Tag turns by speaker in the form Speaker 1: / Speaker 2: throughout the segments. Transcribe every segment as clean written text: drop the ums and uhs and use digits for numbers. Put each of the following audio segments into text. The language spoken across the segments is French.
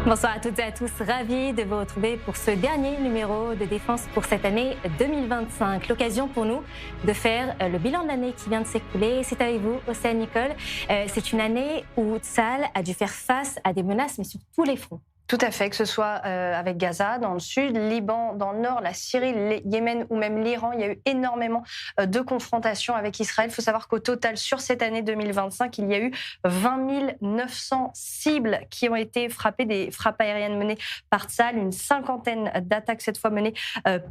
Speaker 1: Bonsoir à toutes et à tous, ravi de vous retrouver pour ce dernier numéro de Défense pour cette année 2025. L'occasion pour nous de faire le bilan de l'année qui vient de s'écouler. C'est avec vous, Océane Nicole. C'est une année où Tsahal a dû faire face à des menaces, mais sur tous les fronts.
Speaker 2: Tout à fait, que ce soit avec Gaza dans le sud, Liban dans le nord, la Syrie, le Yémen ou même l'Iran, il y a eu énormément de confrontations avec Israël. Il faut savoir qu'au total, sur cette année 2025, il y a eu 20 900 cibles qui ont été frappées, des frappes aériennes menées par Tsahal, une cinquantaine d'attaques cette fois menées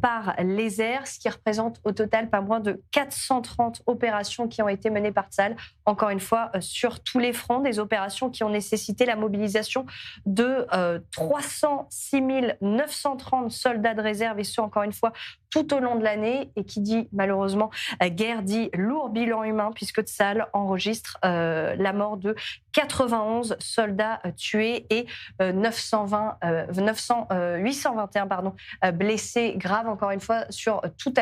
Speaker 2: par les airs, ce qui représente au total pas moins de 430 opérations qui ont été menées par Tsahal, encore une fois, sur tous les fronts, des opérations qui ont nécessité la mobilisation de 306 930 soldats de réserve, et ce, encore une fois, tout au long de l'année. Et qui dit malheureusement guerre dit lourd bilan humain, puisque Tsahal enregistre la mort de 91 soldats tués et 821 blessés graves, encore une fois, sur tout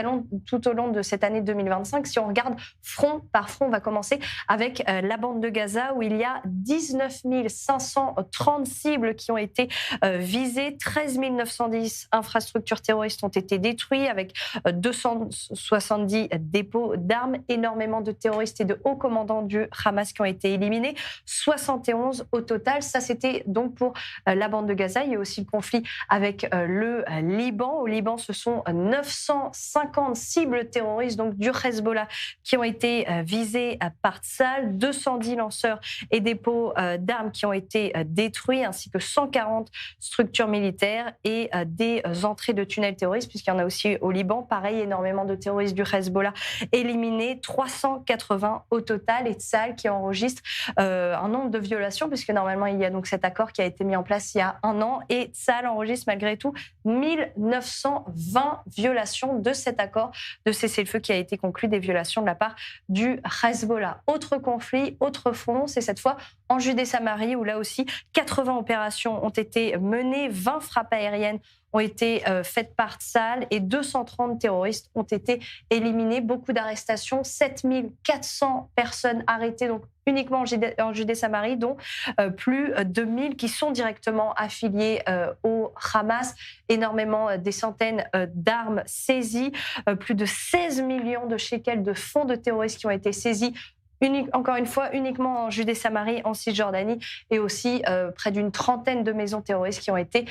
Speaker 2: au long de cette année 2025. Si on regarde front par front, on va commencer avec la bande de Gaza, où il y a 19 530 cibles qui ont été visées, 13 910 infrastructures terroristes ont été détruites, avec 270 dépôts d'armes, énormément de terroristes et de hauts commandants du Hamas qui ont été éliminés, 71 au total. Ça, c'était donc pour la bande de Gaza. Il y a aussi le conflit avec le Liban. Au Liban, ce sont 950 cibles terroristes, donc du Hezbollah, qui ont été visées par Tsahal, 210 lanceurs et dépôts d'armes qui ont été détruits, ainsi que 140 structures militaires et des entrées de tunnels terroristes, puisqu'il y en a aussi au Liban. Pareil, énormément de terroristes du Hezbollah éliminés, 380 au total. Et Tsahal qui enregistre un nombre de violations, puisque normalement il y a donc cet accord qui a été mis en place il y a un an, et Tsahal enregistre malgré tout 1920 violations de cet accord de cessez-le-feu qui a été conclu, des violations de la part du Hezbollah. Autre conflit, autre front, c'est cette fois en Judée-Samarie, où là aussi 80 opérations ont été menées, 20 frappes aériennes ont été faites par Tsahal et 230 terroristes ont été éliminés. Beaucoup d'arrestations, 7400 personnes arrêtées, donc uniquement en Judée-Samarie, dont plus de 1000 qui sont directement affiliés au Hamas. Énormément, des centaines d'armes saisies, plus de 16 millions de shekels de fonds de terroristes qui ont été saisis, encore une fois, uniquement en Judée-Samarie, en Cisjordanie, et aussi près d'une trentaine de maisons terroristes qui ont été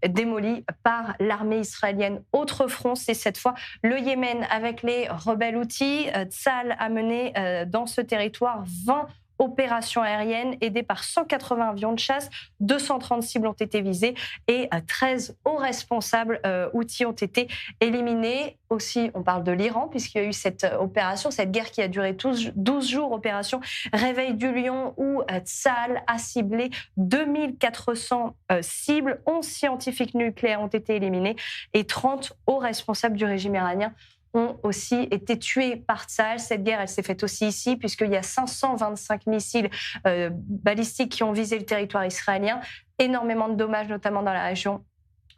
Speaker 2: démolies par l'armée israélienne. Autre front, c'est cette fois le Yémen avec les rebelles Houthis. Tsahal a mené dans ce territoire 20 opérations aériennes aidées par 180 avions de chasse, 230 cibles ont été visées et 13 hauts responsables Houthis ont été éliminés. Aussi, on parle de l'Iran, puisqu'il y a eu cette opération, cette guerre qui a duré 12 jours, opération Réveil du Lion, où Tsahal a ciblé 2400 cibles, 11 scientifiques nucléaires ont été éliminés et 30 hauts responsables du régime iranien ont aussi été tués par Tsahal. Cette guerre, elle s'est faite aussi ici, puisqu'il y a 525 missiles balistiques qui ont visé le territoire israélien. Énormément de dommages, notamment dans la région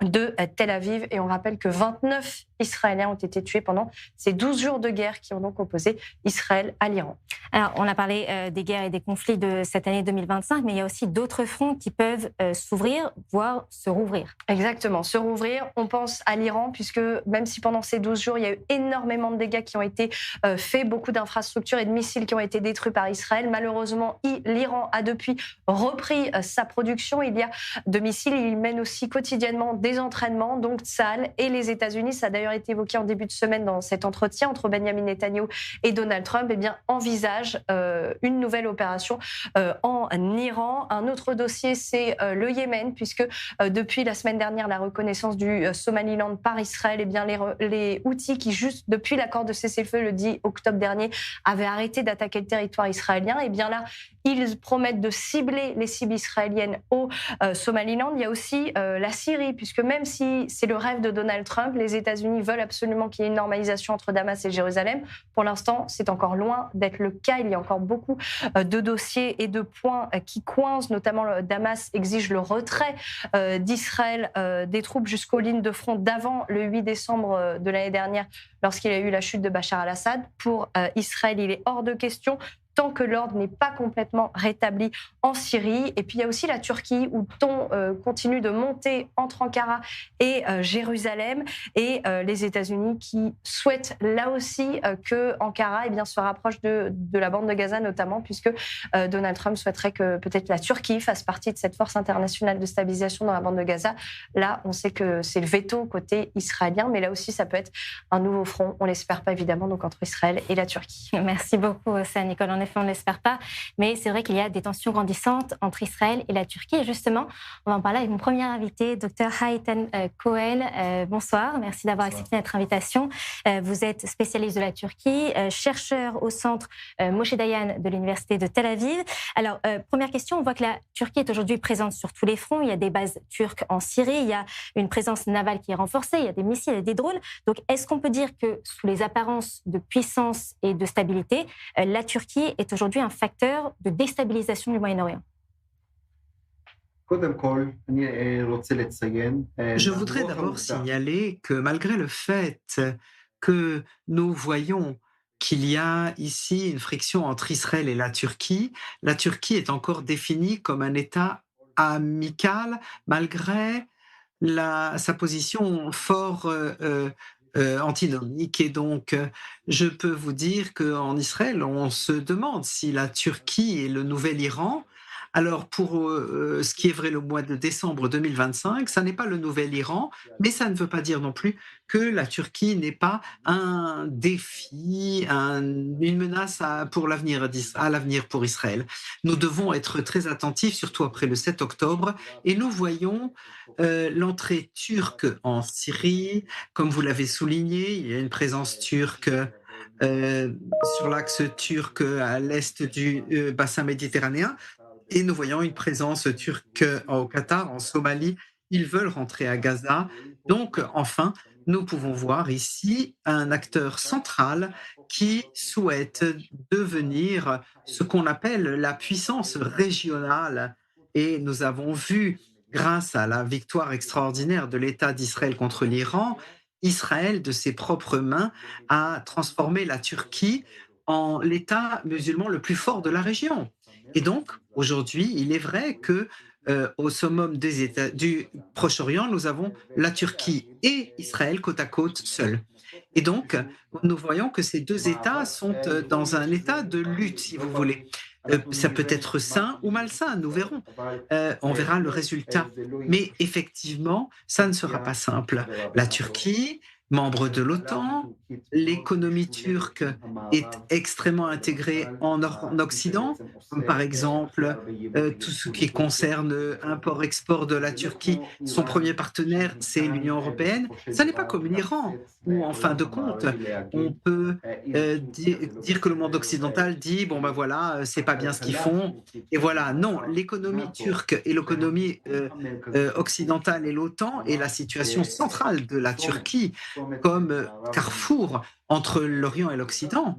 Speaker 2: de Tel Aviv. Et on rappelle que 29 Israéliens ont été tués pendant ces 12 jours de guerre qui ont donc opposé Israël à l'Iran.
Speaker 1: Alors, on a parlé des guerres et des conflits de cette année 2025, mais il y a aussi d'autres fronts qui peuvent s'ouvrir, voire se rouvrir.
Speaker 2: Exactement, se rouvrir. On pense à l'Iran, puisque même si pendant ces 12 jours, il y a eu énormément de dégâts qui ont été faits, beaucoup d'infrastructures et de missiles qui ont été détruits par Israël, malheureusement, l'Iran a depuis repris sa production. Il y a de missiles, il mène aussi quotidiennement des entraînements, donc Tsahal et les États-Unis. Ça a d'ailleurs été évoqué en début de semaine dans cet entretien entre Benjamin Netanyahu et Donald Trump, envisage une nouvelle opération en Iran. Un autre dossier, c'est le Yémen, puisque depuis la semaine dernière, la reconnaissance du Somaliland par Israël, les Houthis qui, juste depuis l'accord de cessez-le-feu le 10 octobre dernier, avaient arrêté d'attaquer le territoire israélien, là, ils promettent de cibler les cibles israéliennes au Somaliland. Il y a aussi la Syrie, puisque même si c'est le rêve de Donald Trump, les États-Unis veulent absolument qu'il y ait une normalisation entre Damas et Jérusalem. Pour l'instant, c'est encore loin d'être le cas. Il y a encore beaucoup de dossiers et de points qui coincent, notamment Damas exige le retrait d'Israël des troupes jusqu'aux lignes de front d'avant le 8 décembre de l'année dernière, lorsqu'il y a eu la chute de Bachar al-Assad. Pour Israël, il est hors de question, tant que l'ordre n'est pas complètement rétabli en Syrie. Et puis il y a aussi la Turquie où le ton continue de monter entre Ankara et Jérusalem, et les États-Unis qui souhaitent là aussi que Ankara se rapproche de la bande de Gaza, notamment puisque Donald Trump souhaiterait que peut-être la Turquie fasse partie de cette force internationale de stabilisation dans la bande de Gaza. Là, on sait que c'est le veto côté israélien, mais là aussi, ça peut être un nouveau front. On l'espère pas, évidemment, donc entre Israël et la Turquie.
Speaker 1: Merci beaucoup, Nicole. En effet, on ne l'espère pas, mais c'est vrai qu'il y a des tensions grandissantes entre Israël et la Turquie. Et justement, on va en parler avec mon premier invité, Dr Haytham Cohen. Bonsoir, merci d'avoir accepté notre invitation. Vous êtes spécialiste de la Turquie, chercheur au centre Moshe Dayan de l'Université de Tel Aviv. Alors, première question, on voit que la Turquie est aujourd'hui présente sur tous les fronts. Il y a des bases turques en Syrie, il y a une présence navale qui est renforcée, il y a des missiles et des drones. Donc, est-ce qu'on peut dire que sous les apparences de puissance et de stabilité, la Turquie est aujourd'hui un facteur de déstabilisation du Moyen-Orient?
Speaker 3: Je voudrais d'abord signaler que malgré le fait que nous voyons qu'il y a ici une friction entre Israël et la Turquie est encore définie comme un État amical malgré sa position fort antinomique. Et donc, je peux vous dire qu'en Israël, on se demande si la Turquie est le nouvel Iran. Alors, pour ce qui est vrai le mois de décembre 2025, ça n'est pas le nouvel Iran, mais ça ne veut pas dire non plus que la Turquie n'est pas un défi, une menace à l'avenir pour Israël. Nous devons être très attentifs, surtout après le 7 octobre, et nous voyons l'entrée turque en Syrie. Comme vous l'avez souligné, il y a une présence turque sur l'axe turc à l'est du bassin méditerranéen. Et nous voyons une présence turque au Qatar, en Somalie. Ils veulent rentrer à Gaza. Donc, enfin, nous pouvons voir ici un acteur central qui souhaite devenir ce qu'on appelle la puissance régionale. Et nous avons vu, grâce à la victoire extraordinaire de l'État d'Israël contre l'Iran, Israël, de ses propres mains, a transformé la Turquie en l'État musulman le plus fort de la région. Et donc, aujourd'hui, il est vrai que au summum des États du Proche-Orient, nous avons la Turquie et Israël côte à côte seuls. Et donc, nous voyons que ces deux États sont dans un état de lutte, si vous voulez. Ça peut être sain ou malsain, nous verrons. On verra le résultat. Mais effectivement, ça ne sera pas simple. La Turquie, membre de l'OTAN, l'économie turque est extrêmement intégrée en Occident, comme par exemple tout ce qui concerne import-export de la Turquie. Son premier partenaire, c'est l'Union européenne. Ça n'est pas comme l'Iran, où en fin de compte, on peut dire que le monde occidental dit bon ben voilà, c'est pas bien ce qu'ils font. Et voilà, non, l'économie turque et l'économie occidentale et l'OTAN est la situation centrale de la Turquie comme carrefour entre l'Orient et l'Occident.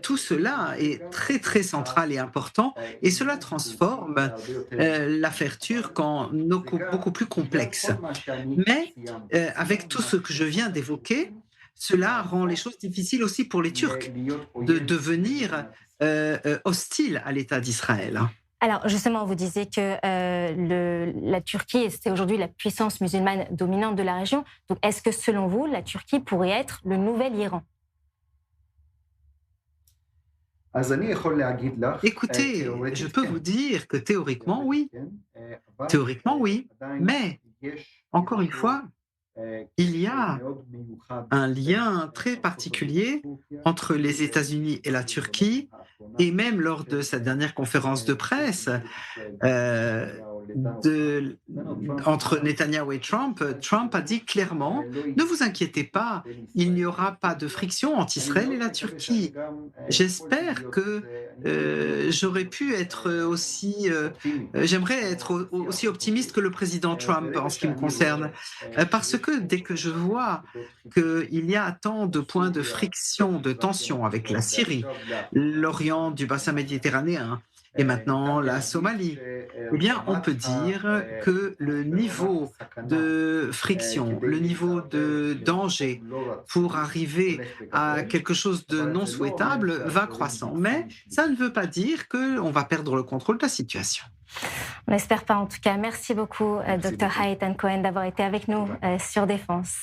Speaker 3: Tout cela est très très central et important, et cela transforme l'affaire turque en beaucoup plus complexe. Mais avec tout ce que je viens d'évoquer, cela rend les choses difficiles aussi pour les Turcs de devenir hostiles à l'État d'Israël.
Speaker 1: Alors justement, vous disiez que la Turquie, c'est aujourd'hui la puissance musulmane dominante de la région. Donc est-ce que selon vous, la Turquie pourrait être le nouvel Iran?
Speaker 3: Écoutez, je peux vous dire que théoriquement, oui. Théoriquement, oui. Mais, encore une fois, il y a un lien très particulier entre les États-Unis et la Turquie, et même lors de sa dernière conférence de presse entre Netanyahou et Trump, Trump a dit clairement « Ne vous inquiétez pas, il n'y aura pas de friction entre Israël et la Turquie ». J'espère que j'aurais pu être aussi... j'aimerais être aussi optimiste que le président Trump en ce qui me concerne, parce que dès que je vois qu'il y a tant de points de friction, de tension avec la Syrie, l'Orient du bassin méditerranéen, et maintenant la Somalie. Eh bien, on peut dire que le niveau de friction, le niveau de danger pour arriver à quelque chose de non souhaitable va croissant. Mais ça ne veut pas dire qu'on va perdre le contrôle de la situation.
Speaker 1: On n'espère pas en tout cas. Merci beaucoup,
Speaker 3: Merci
Speaker 1: Dr.
Speaker 3: beaucoup.
Speaker 1: Hayatan Cohen, d'avoir été avec nous sur Défense.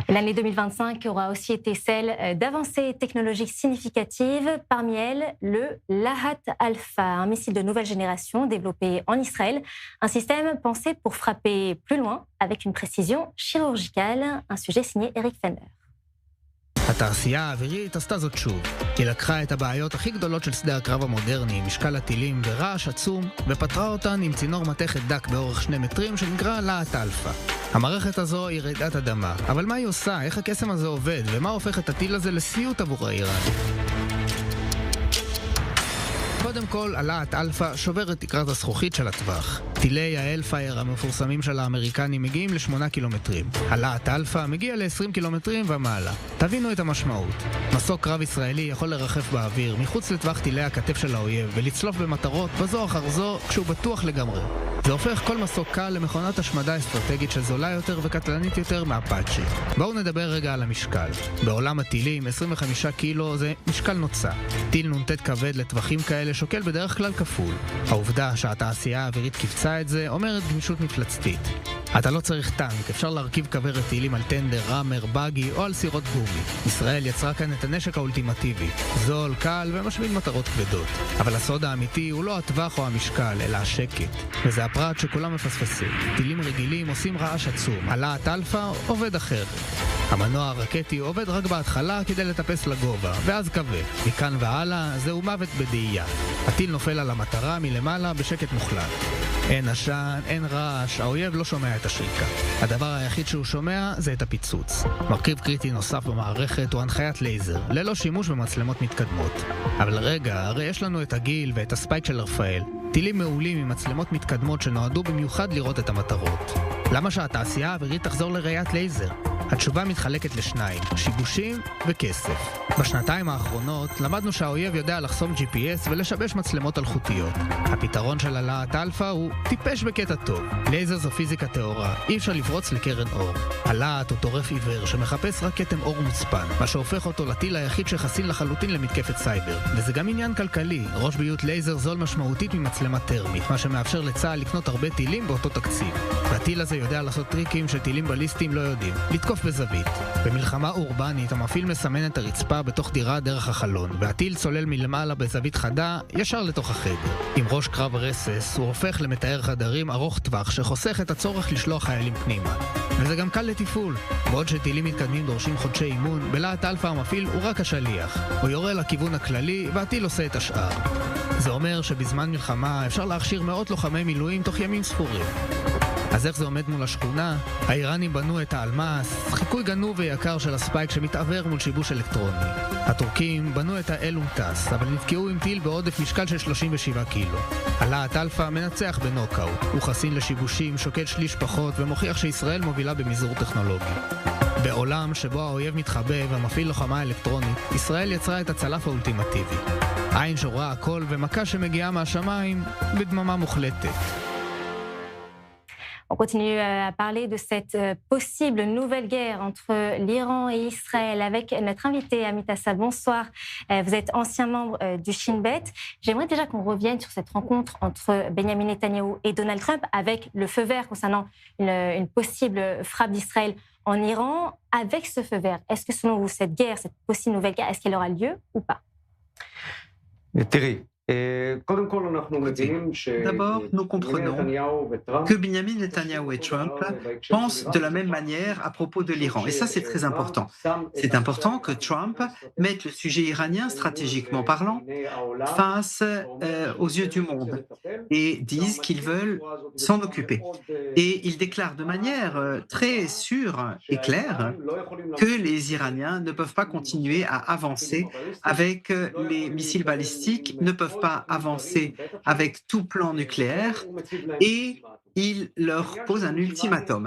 Speaker 1: L'année 2025 aura aussi été celle d'avancées technologiques significatives. Parmi elles, le Lahat Alpha, un missile de nouvelle génération développé en Israël. Un système pensé pour frapper plus loin avec une précision chirurgicale. Un sujet signé Eric Fender.
Speaker 4: התעשייה האווירית עשתה זאת שוב. היא לקחה את הבעיות הכי גדולות של שדה הקרב המודרני, משקל הטילים ורעש עצום, ופתרה אותן עם צינור מתכת דק באורך 2 מטרים שנקרא להט אלפא. המערכת הזו היא רעידת אדמה, אבל מה היא עושה? איך הקסם הזה עובד? ומה הופך את הטיל הזה לסיוט עבור האיראנים? קודם כל, הלהט אלפא שובר את תקרת הזכוכית של הטווח. טילי האלפייר המפורסמים של האמריקנים מגיעים ל8 קילומטרים. הלהט אלפא מגיע ל20 קילומטרים ומעלה. תבינו את המשמעות. מסוק קרב ישראלי יכול לרחף באוויר מחוץ לטווח טילי הכתף של האויב ולצלוף במטרות בזו אחר זו כשהוא בטוח לגמרי. זה הופך כל מסוק קל למכונת השמדה אסטרטגית שזולה יותר וקטלנית יותר מאפאצ'י. בואו נדבר רגע על המשקל. בעולם הטילים, 25 קילו זה משקל נוצה. טיל נ"ט כבד לטווחים כאלה שוקל בדרך כלל כפול. העובדה שהתעשייה האווירית קיבצה את זה אומרת גמישות מפלצתית. אתה לא צריך טנק, אפשר להרכיב כוורת טילים על טנדר, ראמר, בגי או על סירות גומי. ישראל יצרה כאן את הנשק האולטימטיבי. זול, קל ומשמיד מטרות כבדות. אבל הסוד האמיתי הוא לא הטווח או המשקל, אלא השקט. וזה הפרט שכולם מפספסים. טילים רגילים עושים רעש עצום. הלהט אלפא עובד אחרת. המנוע הרקטי עובד רק בהתחלה כדי לטפס לגובה, ואז כבה. מכאן והלאה זהו מוות בדאייה. הטיל נופל על המטרה מלמעלה בשקט מוחלט. אין עשן, אין רעש, האויב לא שומע את השריקה. הדבר היחיד שהוא שומע זה את הפיצוץ. מרכיב קריטי נוסף במערכת הוא הנחיית לייזר, ללא שימוש במצלמות מתקדמות. אבל רגע, הרי יש לנו את הגיל ואת הספייק של רפאל. טילים מעולים עם מצלמות מתקדמות שנועדו במיוחד לראות את המטרות. למה שהתעשייה האווירית תחזור לראיית לייזר? התשובה מתחלקת לשניים, שיבושים וכסף. בשנתיים האחרונות למדנו שהאויב יודע לחסום GPS ולשבש מצלמות אלחוטיות. הפתרון של הלהט אלפא הוא טיפש בקטע טוב. לייזר זו פיזיקה טהורה, אי אפשר לפרוץ לקרן אור. הלהט הוא טורף עיוור שמחפש רק כתם אור מוצפן, מה שהופך אותו לטיל היחיד שחסין לחלוטין למתקפת סייבר. וזה גם עניין כלכלי, ראש ביות לייזר זול משמעותית ממצלמה טרמית, מה שמאפשר לצה"ל לקנות הרבה טילים באותו תקציב. והטיל הזה יודע לעשות טריקים שטילים בליסטיים לא יודעים. לתקוף בזווית. במלחמה אורבנית המפעיל מסמן את הרצפה בתוך דירה דרך החלון, והטיל צולל מלמעלה בזווית חדה ישר לתוך החדר. עם ראש קרב רסס הוא הופך למתאר חדרים ארוך טווח שחוסך את הצורך לשלוח חיילים פנימה. וזה גם קל לתפעול. בעוד שטילים מתקדמים דורשים חודשי אימון, בלהט אלפא המפעיל הוא רק השליח. הוא יורה לכיוון הכללי והטיל עושה את השאר. זה אומר שבזמן מלחמה אפשר להכשיר מאות לוחמי מילואים תוך ימים ספורים. אז איך זה עומד מול השכונה? האיראנים בנו את האלמאס, חיקוי גנוב ויקר של הספייק שמתעבר מול שיבוש אלקטרוני. הטורקים בנו את האל-אומטס, אבל נתקעו עם טיל בעודף משקל של 37 קילו. הלהט אלפא מנצח בנוקאוט, הוא חסין לשיבושים, שוקל שליש פחות ומוכיח שישראל מובילה במזעור טכנולוגי. בעולם שבו האויב מתחבא ומפעיל לוחמה אלקטרונית, ישראל יצרה את הצלף האולטימטיבי. עין שרואה הכל ומכה שמגיעה מהשמיים בדממה מוחלטת.
Speaker 1: On continue à parler de cette possible nouvelle guerre entre l'Iran et Israël avec notre invité Amit Assad. Bonsoir, vous êtes ancien membre du Shin Bet. J'aimerais déjà qu'on revienne sur cette rencontre entre Benjamin Netanyahou et Donald Trump avec le feu vert concernant une possible frappe d'Israël en Iran. Avec ce feu vert, est-ce que selon vous cette guerre, cette possible nouvelle guerre, est-ce qu'elle aura lieu ou pas?
Speaker 3: D'abord, nous comprenons que Benjamin Netanyahou et Trump pensent de la même manière à propos de l'Iran. Et ça, c'est très important. C'est important que Trump mette le sujet iranien, stratégiquement parlant, face aux yeux du monde et dise qu'ils veulent s'en occuper. Et il déclare de manière très sûre et claire que les Iraniens ne peuvent pas continuer à avancer avec les missiles balistiques, ne peuvent pas avancer avec tout plan nucléaire et il leur pose un ultimatum.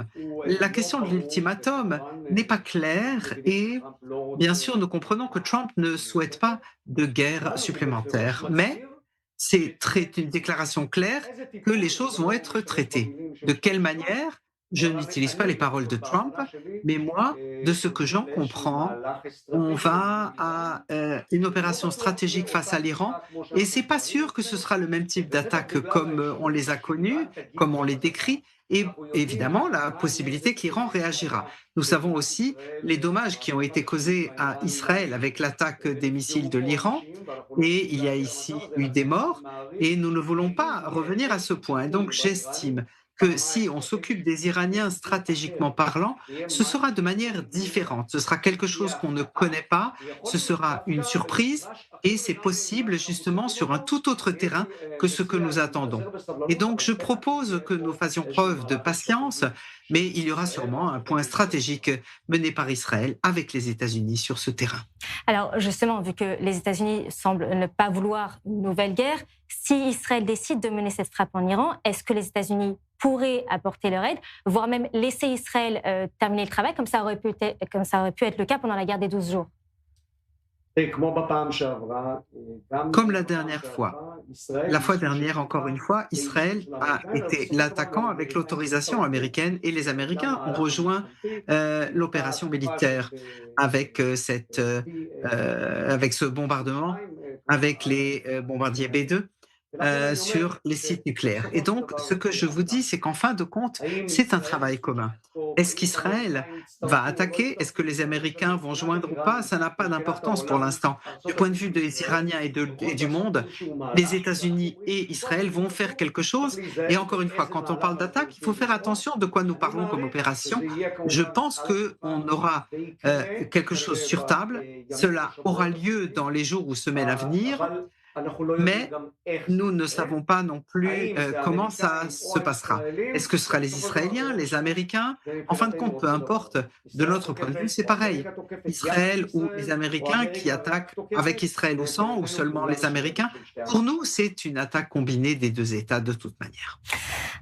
Speaker 3: La question de l'ultimatum n'est pas claire et bien sûr nous comprenons que Trump ne souhaite pas de guerre supplémentaire, mais c'est une déclaration claire que les choses vont être traitées. De quelle manière? Je n'utilise pas les paroles de Trump, mais moi, de ce que j'en comprends, on va à une opération stratégique face à l'Iran et c'est pas sûr que ce sera le même type d'attaque comme on les a connues, comme on les décrit, et évidemment la possibilité que l'Iran réagira. Nous savons aussi les dommages qui ont été causés à Israël avec l'attaque des missiles de l'Iran et il y a ici eu des morts et nous ne voulons pas revenir à ce point. Et donc j'estime que si on s'occupe des Iraniens stratégiquement parlant, ce sera de manière différente. Ce sera quelque chose qu'on ne connaît pas, ce sera une surprise et c'est possible justement sur un tout autre terrain que ce que nous attendons. Et donc je propose que nous fassions preuve de patience, mais il y aura sûrement un point stratégique mené par Israël avec les États-Unis sur ce terrain.
Speaker 1: Alors justement, vu que les États-Unis semblent ne pas vouloir une nouvelle guerre, si Israël décide de mener cette frappe en Iran, est-ce que les États-Unis pourraient apporter leur aide, voire même laisser Israël terminer le travail, comme ça aurait pu être le cas pendant la guerre des 12 jours?
Speaker 3: Comme la dernière fois. La fois dernière, encore une fois, Israël a été l'attaquant avec l'autorisation américaine et les Américains ont rejoint l'opération militaire avec, avec ce bombardement, avec les bombardiers B-2. Sur les sites nucléaires. Et donc, ce que je vous dis, c'est qu'en fin de compte, c'est un travail commun. Est-ce qu'Israël va attaquer? Est-ce que les Américains vont joindre ou pas? Ça n'a pas d'importance pour l'instant. Du point de vue des Iraniens et du monde, les États-Unis et Israël vont faire quelque chose. Et encore une fois, quand on parle d'attaque, il faut faire attention de quoi nous parlons comme opération. Je pense qu'on aura quelque chose sur table. Cela aura lieu dans les jours ou semaines à venir. Mais nous ne savons pas non plus comment ça se passera. Est-ce que ce sera les Israéliens, les Américains? En fin de compte, peu importe, de notre point de vue, c'est pareil. Israël ou les Américains qui attaquent avec Israël ou sans, ou seulement les Américains. Pour nous, c'est une attaque combinée des deux États de toute manière.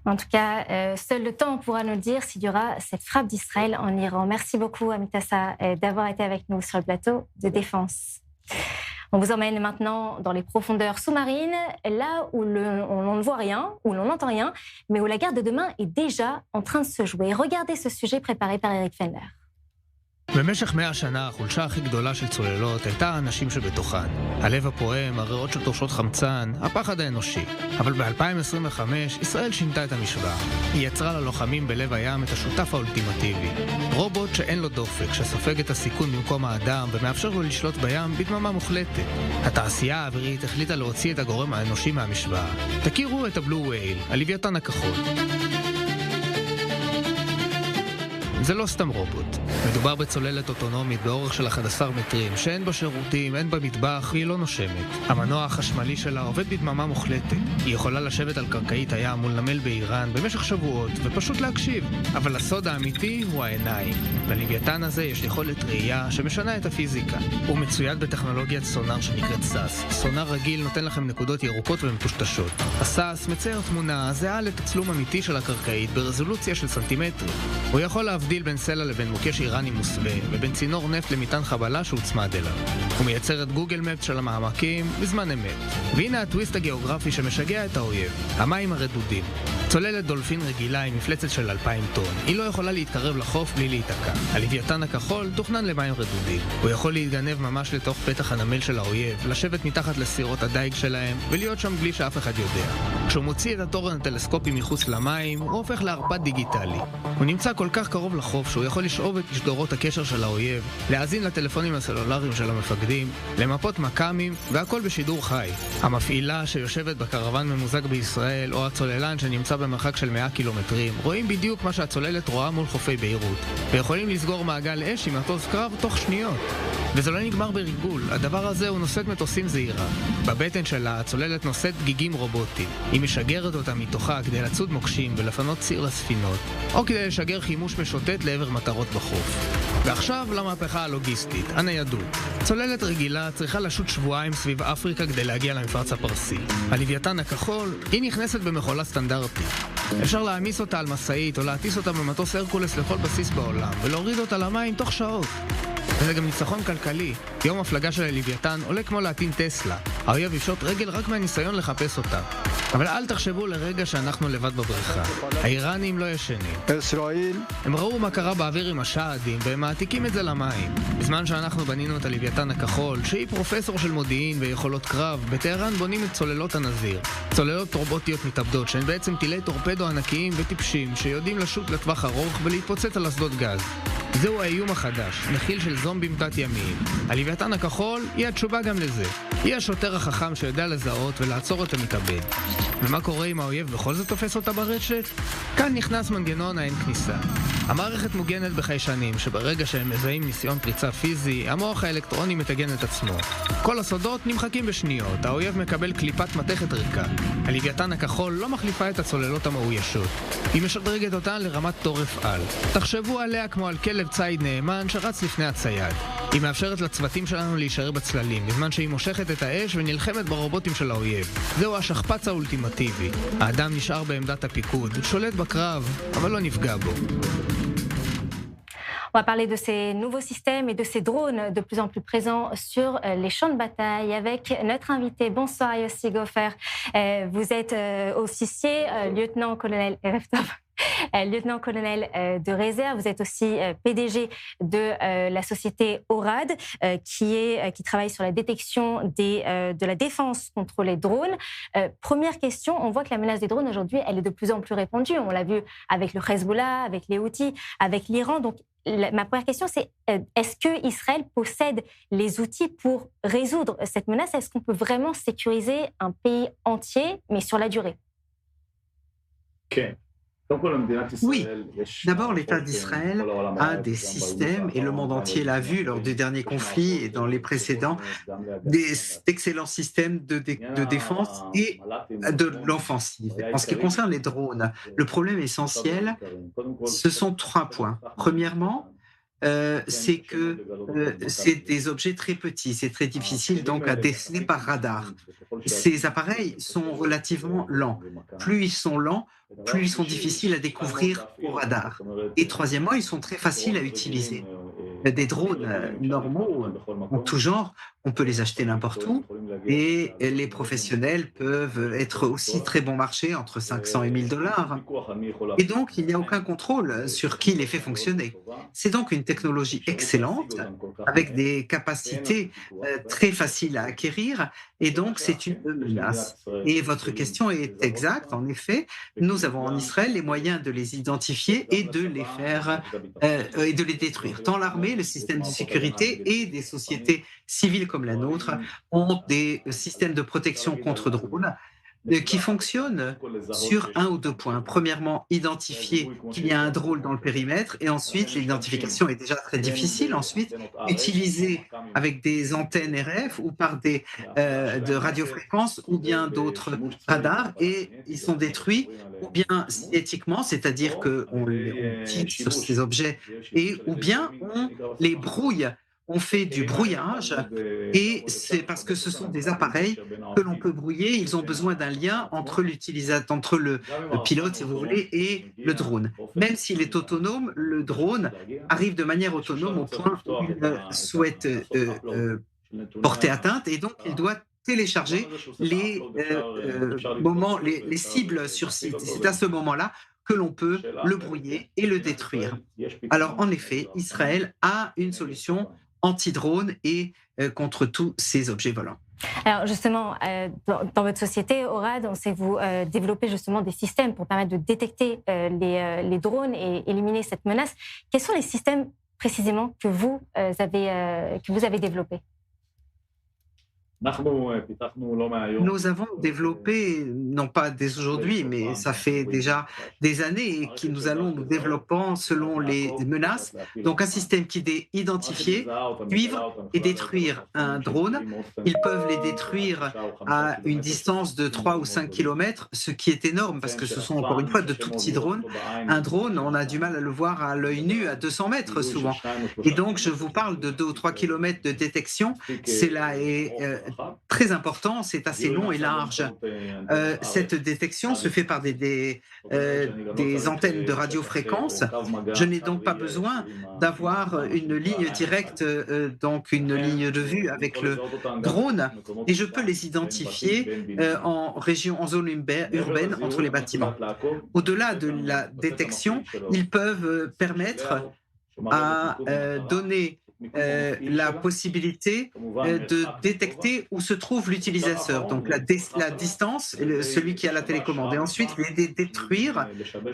Speaker 1: En tout cas, seul le temps pourra nous dire s'il y aura cette frappe d'Israël en Iran. Merci beaucoup, Amita, d'avoir été avec nous sur le plateau de Défense. On vous emmène maintenant dans les profondeurs sous-marines, là où on ne voit rien, où l'on n'entend rien, mais où la guerre de demain est déjà en train de se jouer. Regardez ce sujet préparé par Eric Fendler.
Speaker 4: במשך 100 שנה החולשה הכי גדולה של צוללות הייתה האנשים שבתוכן. הלב הפועם, הריאות שדורשות חמצן, הפחד האנושי. אבל ב-2025 ישראל שינתה את המשוואה. היא יצרה ללוחמים בלב הים את השותף האולטימטיבי. רובוט שאין לו דופק, שסופג את הסיכון במקום האדם ומאפשר לו לשלוט בים בדממה מוחלטת. התעשייה האווירית החליטה להוציא את הגורם האנושי מהמשוואה. תכירו את הבלו ווייל, הלוויתן הכחול. זה לא סתם רובוט. מדובר בצוללת אוטונומית באורך של 11 מטרים, שאין בה שירותים, אין בה מטבח, והיא לא נושמת. המנוע החשמלי שלה עובד בדממה מוחלטת. היא יכולה לשבת על קרקעית הים מול נמל באיראן במשך שבועות, ופשוט להקשיב. אבל הסוד האמיתי הוא העיניים. ללוויתן הזה יש יכולת ראייה שמשנה את הפיזיקה. הוא מצויד בטכנולוגיית סונאר שנקראת סאס. סונאר רגיל נותן לכם נקודות ירוקות ומטושטשות. הסאס מצייר תמונה זהה לתצלום אמיתי של הקרקעית ברזולוציה של סנטימטרים. הוא יכול להבדיל בין סלע לבין מוקש איראני מוסווה, ובין צינור נפט למטען חבלה שהוצמד אליו. הוא מייצר את גוגל מפ של המעמקים בזמן אמת. והנה הטוויסט הגיאוגרפי שמשגע את האויב, המים הרדודים. צוללת דולפין רגילה עם מפלצת של 2,000 טון. היא לא יכולה להתקרב לחוף בלי להיתקע. הלוויתן הכחול תוכנן למים רדודים. הוא יכול להתגנב ממש לתוך פתח הנמל של האויב, לשבת מתחת לסירות הדייג שלהם, ולהיות שם בלי שאף אחד יודע. כשהוא מוציא את התורן הטלסקופי מחוץ למים, הוא הופך לערפד דיגיטלי. הוא נמצא כל כך קרוב לחוף שהוא יכול לשאוב את שדרות הקשר של האויב, להאזין לטלפונים הסלולריים של המפקדים, למפות מקאמים, והכל בשידור חי. המפעילה שיושבת בקרוון ממוזג בישראל, או הצוללן שנמצא במרחק של 100 קילומטרים, רואים בדיוק מה שהצוללת רואה מול חופי ביירות, ויכולים לסגור מעגל אש עם מטוס קרב תוך שניות. וזה לא נגמר בריגול, הדבר הזה הוא נושאת מטוסים זעירה. בבטן שלה הצוללת נושאת גיגים רובוטיים. היא משגרת אותה מתוכה כדי לצוד מוקשים ולפנות ציר לספינות, או כדי לשגר חימוש משוטט לעבר מטרות בחוף. ועכשיו למהפכה הלוגיסטית, הניידות. צוללת רגילה צריכה לשוט שבועיים סביב אפריקה כדי להגיע למפרץ הפרסי. הלוויתן הכחול, היא נכנסת במכולה סטנדרטית. אפשר להעמיס אותה על מסעית או להטיס אותה במטוס הרקולס לכל בסיס בעולם ולהוריד אותה למים תוך שעות. וזה גם ניצחון כלכלי. יום הפלגה של הלוויתן עולה כמו להטעין טסלה. האויב יפשוט רגל רק מהניסיון לחפש אותה. אבל אל תחשבו לרגע שאנחנו לבד בבריכה. האיראנים לא ישנים.
Speaker 5: ישראל.
Speaker 4: הם ראו מה קרה באוויר עם השעדים, והם מעתיקים את זה למים. בזמן שאנחנו בנינו את הלוויתן הכחול, שהיא פרופסור של מודיעין ויכולות קרב, בטהרן בונים את צוללות הנזיר. צוללות רובוטיות מתאבדות, שהן בעצם טילי טורפדו ענקיים וטיפשים, שיודעים לשוט לטווח ארוך ולהתפוצץ על אסדות גז. זהו האיום החדש, מכיל של זומבים תת-ימיים. הלוויתן הכחול היא התשובה גם לזה. היא השוטר החכם שיודע לזהות ולעצור את המתאבד. ומה קורה אם האויב בכל זאת תופס אותה ברשת? כאן נכנס מנגנון האין כניסה. המערכת מוגנת בחיישנים, שברגע שהם מזהים ניסיון פריצה פיזי, המוח האלקטרוני מתגן את עצמו. כל הסודות נמחקים בשניות, האויב מקבל קליפת מתכת ריקה. הלוויתן הכחול לא מחליפה את הצוללות המאוישות. היא משדרגת אותן לרמת טורף על. תחשבו עליה כמו על כלב ציד נאמן שרץ לפני הצייד. היא מאפשרת לצוותים שלנו להישאר בצללים, בזמן שהיא מושכת את האש ונלחמת ברובוטים של האויב. זהו השכפ"ץ האולטימטיבי. האדם נשאר בעמדת הפיקוד, שולט בקרב, אבל לא נפגע בו.
Speaker 1: On va parler de ces nouveaux systèmes et de ces drones de plus en plus présents sur les champs de bataille avec notre invité. Bonsoir Yossi Gofer. Vous êtes officier, lieutenant-colonel lieutenant-colonel de réserve. Vous êtes aussi PDG de la société ORAD qui travaille sur la détection de la défense contre les drones. Première question, on voit que la menace des drones aujourd'hui, elle est de plus en plus répandue. On l'a vu avec le Hezbollah, avec les Houthis, avec l'Iran. Donc ma première question, c'est est-ce que Israël possède les outils pour résoudre cette menace? Est-ce qu'on peut vraiment sécuriser un pays entier, mais sur la durée?
Speaker 3: Okay. Oui, d'abord l'État d'Israël a des systèmes, et le monde entier l'a vu lors du dernier conflit et dans les précédents, d'excellents systèmes de défense et de l'offensive. En ce qui concerne les drones, le problème essentiel, ce sont 3 points. Premièrement, c'est que c'est des objets très petits, c'est très difficile donc à déceler par radar. Ces appareils sont relativement lents. Plus ils sont lents, plus ils sont difficiles à découvrir au radar. Et troisièmement, ils sont très faciles à utiliser. Des drones normaux, en tout genre, on peut les acheter n'importe où, et les professionnels peuvent être aussi très bon marché, entre 500 et 1000 dollars. Et donc, il n'y a aucun contrôle sur qui les fait fonctionner. C'est donc une technologie excellente, avec des capacités très faciles à acquérir, et donc c'est une menace. Et votre question est exacte, en effet, nous avons en Israël les moyens de les identifier et de les faire et de les détruire. Tant l'armée, le système de sécurité et des sociétés civiles comme la nôtre ont des systèmes de protection contre drones qui fonctionnent sur 1 ou 2 points. Premièrement, identifier qu'il y a un drone dans le périmètre, et ensuite, l'identification est déjà très difficile. Ensuite, utiliser avec des antennes RF ou par de radiofréquences ou bien d'autres radars, et ils sont détruits ou bien cinétiquement, c'est-à-dire qu'on tire sur ces objets, et ou bien on les brouille. On fait du brouillage, et c'est parce que ce sont des appareils que l'on peut brouiller. Ils ont besoin d'un lien entre l'utilisateur, entre le pilote, si vous voulez, et le drone. Même s'il est autonome, le drone arrive de manière autonome au point où il souhaite porter atteinte, et donc il doit télécharger les cibles sur site. C'est à ce moment-là que l'on peut le brouiller et le détruire. Alors, en effet, Israël a une solution anti-drone et contre tous ces objets volants.
Speaker 1: Alors justement, dans votre société, ORAD, on sait que vous développez justement des systèmes pour permettre de détecter les drones et éliminer cette menace. Quels sont les systèmes précisément que vous avez développés?
Speaker 3: Nous avons développé, non pas dès aujourd'hui, mais ça fait déjà des années, et que nous allons nous développant selon les menaces. Donc un système qui est identifier, suivre et détruire un drone. Ils peuvent les détruire à une distance de 3 ou 5 km, ce qui est énorme parce que ce sont encore une fois de tout petits drones. Un drone, on a du mal à le voir à l'œil nu à 200 mètres souvent. Et donc je vous parle de 2 ou 3 km de détection. Cela est très important, c'est assez long et large. Cette détection se fait par des antennes de radiofréquence. Je n'ai donc pas besoin d'avoir une ligne directe, donc une ligne de vue avec le drone, et je peux les identifier en zone urbaine entre les bâtiments. Au-delà de la détection, ils peuvent permettre à donner la possibilité de détecter où se trouve l'utilisateur, donc la distance, celui qui a la télécommande, et ensuite les détruire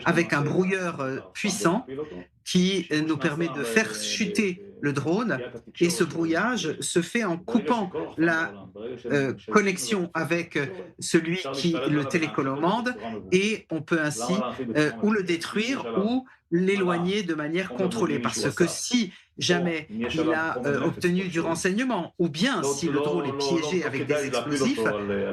Speaker 3: avec un brouilleur puissant qui nous permet de faire chuter le drone, et ce brouillage se fait en coupant la connexion avec celui qui le télécommande, et on peut ainsi ou le détruire ou l'éloigner de manière contrôlée, parce que si jamais il a obtenu du renseignement, ou bien si le drone est piégé avec des explosifs,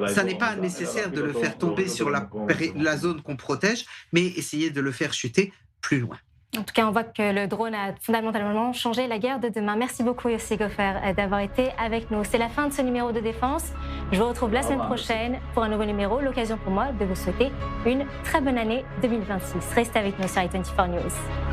Speaker 3: ça n'est pas nécessaire de le faire tomber sur la zone qu'on protège, mais essayer de le faire chuter plus loin.
Speaker 1: En tout cas, on voit que le drone a fondamentalement changé la guerre de demain. Merci beaucoup, Yossi Goffer, d'avoir été avec nous. C'est la fin de ce numéro de Défense. Je vous retrouve la semaine prochaine pour un nouveau numéro. L'occasion pour moi de vous souhaiter une très bonne année 2026. Restez avec nous sur i24 News.